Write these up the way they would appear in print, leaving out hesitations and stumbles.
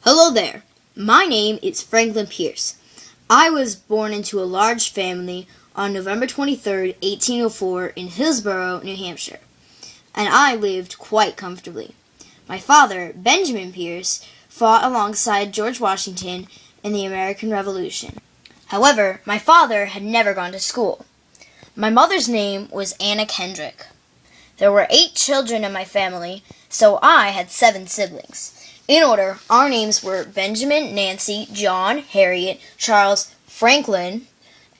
Hello there. My name is Franklin Pierce. I was born into a large family on November 23rd, 1804 in Hillsborough, New Hampshire, and I lived quite comfortably. My father, Benjamin Pierce, fought alongside George Washington in the American Revolution. However, my father had never gone to school. My mother's name was Anna Kendrick. There were 8 children in my family, so I had 7 siblings. In order, our names were Benjamin, Nancy, John, Harriet, Charles, Franklin,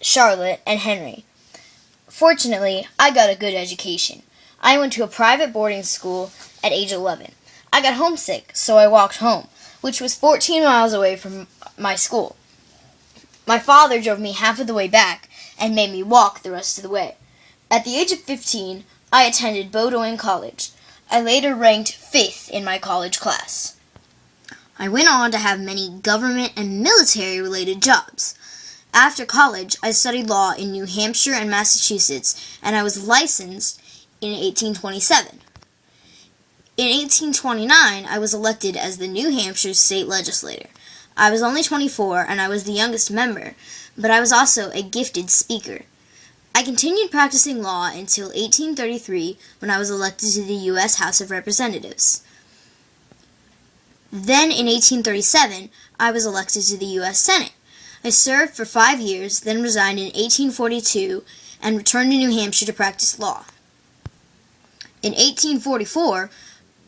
Charlotte, and Henry. Fortunately, I got a good education. I went to a private boarding school at age 11. I got homesick, so I walked home, which was 14 miles away from my school. My father drove me half of the way back and made me walk the rest of the way. At the age of 15, I attended Bowdoin College. I later ranked 5th in my college class. I went on to have many government and military-related jobs. After college, I studied law in New Hampshire and Massachusetts, and I was licensed in 1827. In 1829, I was elected as the New Hampshire state legislator. I was only 24, and I was the youngest member, but I was also a gifted speaker. I continued practicing law until 1833, when I was elected to the U.S. House of Representatives. Then, in 1837, I was elected to the U.S. Senate. I served for 5 years, then resigned in 1842, and returned to New Hampshire to practice law. In 1844,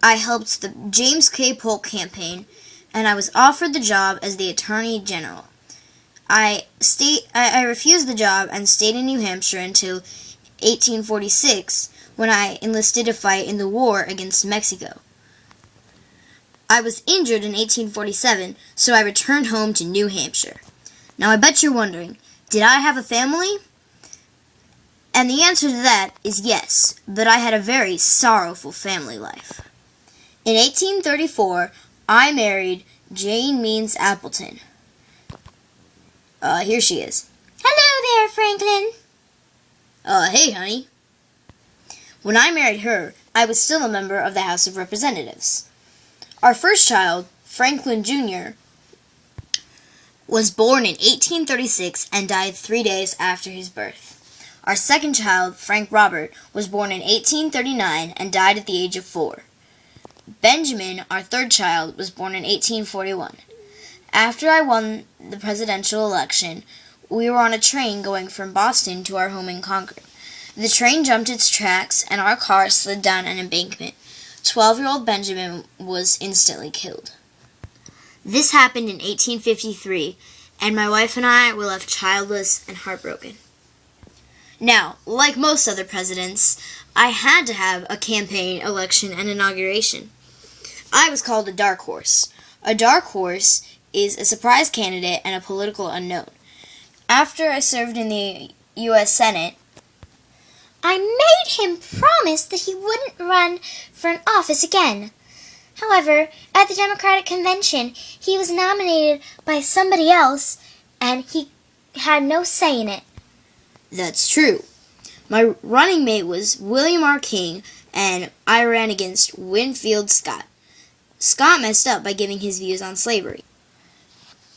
I helped the James K. Polk campaign, and I was offered the job as the Attorney General. I refused the job and stayed in New Hampshire until 1846, when I enlisted to fight in the war against Mexico. I was injured in 1847, so I returned home to New Hampshire. Now I bet you're wondering, did I have a family? And the answer to that is yes, but I had a very sorrowful family life. In 1834, I married Jane Means Appleton. Here she is. Hello there, Franklin. Hey, honey. When I married her, I was still a member of the House of Representatives. Our first child, Franklin Jr., was born in 1836 and died 3 days after his birth. Our second child, Frank Robert, was born in 1839 and died at the age of 4. Benjamin, our third child, was born in 1841. After I won the presidential election, we were on a train going from Boston to our home in Concord. The train jumped its tracks and our car slid down an embankment. 12-year-old Benjamin was instantly killed. This happened in 1853, and my wife and I were left childless and heartbroken. Now, like most other presidents, I had to have a campaign, election, and inauguration. I was called a dark horse. A dark horse is a surprise candidate and a political unknown. After I served in the U.S. Senate, I made him promise that he wouldn't run for an office again. However, at the Democratic Convention, he was nominated by somebody else, and he had no say in it. That's true. My running mate was William R. King, and I ran against Winfield Scott. Scott messed up by giving his views on slavery.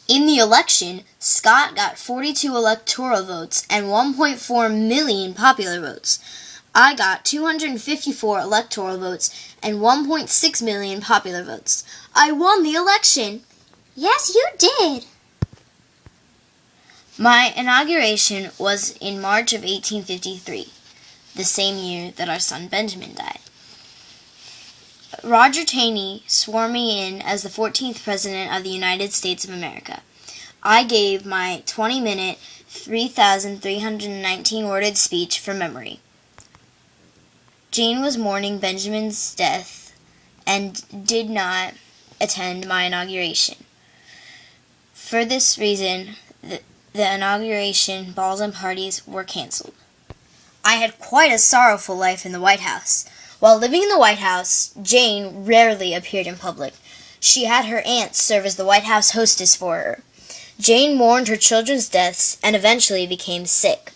In the election, Scott got 42 electoral votes and 1.4 million popular votes. I got 254 electoral votes and 1.6 million popular votes. I won the election! Yes, you did! My inauguration was in March of 1853, the same year that our son Benjamin died. Roger Taney swore me in as the 14th President of the United States of America. I gave my 20-minute, 3,319-worded speech from memory. Jane was mourning Benjamin's death and did not attend my inauguration. For this reason, the inauguration balls and parties were canceled. I had quite a sorrowful life in the White House. While living in the White House, Jane rarely appeared in public. She had her aunt serve as the White House hostess for her. Jane mourned her children's deaths and eventually became sick.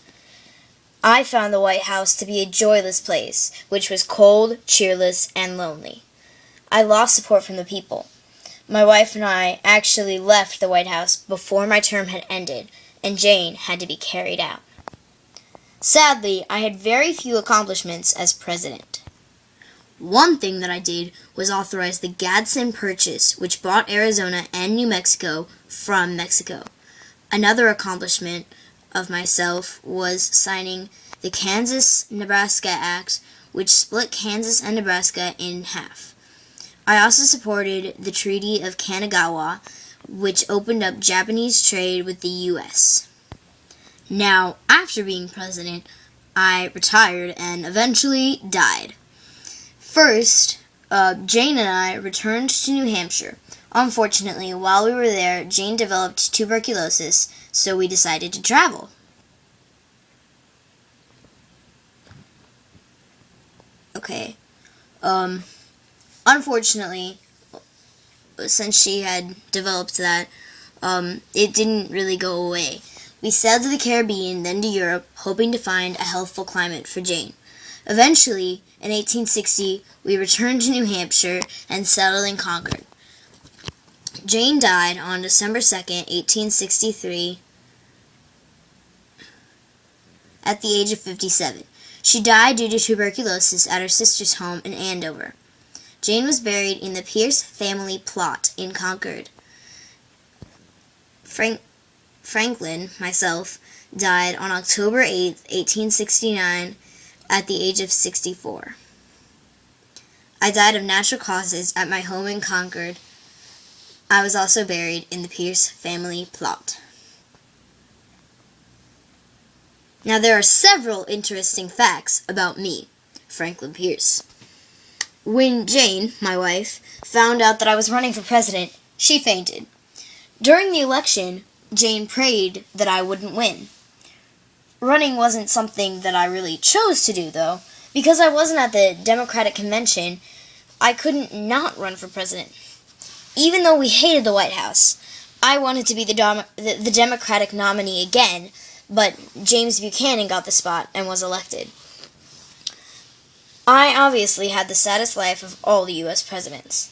I found the White House to be a joyless place, which was cold, cheerless, and lonely. I lost support from the people. my wife and I actually left the White House before my term had ended, and Jane had to be carried out. Sadly, I had very few accomplishments as president. One thing that I did was authorize the Gadsden Purchase, which bought Arizona and New Mexico from Mexico. Another accomplishment of myself was signing the Kansas-Nebraska Act, which split Kansas and Nebraska in half. I also supported the Treaty of Kanagawa, which opened up Japanese trade with the U.S. Now, after being president, I retired and eventually died. First, Jane and I returned to New Hampshire. Unfortunately, while we were there, Jane developed tuberculosis, so we decided to travel. Okay. Unfortunately, since she had developed that, it didn't really go away. We sailed to the Caribbean, then to Europe, hoping to find a healthful climate for Jane. Eventually, in 1860, we returned to New Hampshire and settled in Concord. Jane died on December 2nd, 1863, at the age of 57. She died due to tuberculosis at her sister's home in Andover. Jane was buried in the Pierce family plot in Concord. Franklin, myself, died on October 8th, 1869, at the age of 64. I died of natural causes at my home in Concord. I was also buried in the Pierce family plot. Now there are several interesting facts about me, Franklin Pierce. When Jane, my wife, found out that I was running for president, she fainted. During the election, Jane prayed that I wouldn't win. Running wasn't something that I really chose to do, though. Because I wasn't at the Democratic convention, I couldn't not run for president. Even though we hated the White House, I wanted to be the Democratic nominee again, but James Buchanan got the spot and was elected. I obviously had the saddest life of all the U.S. presidents.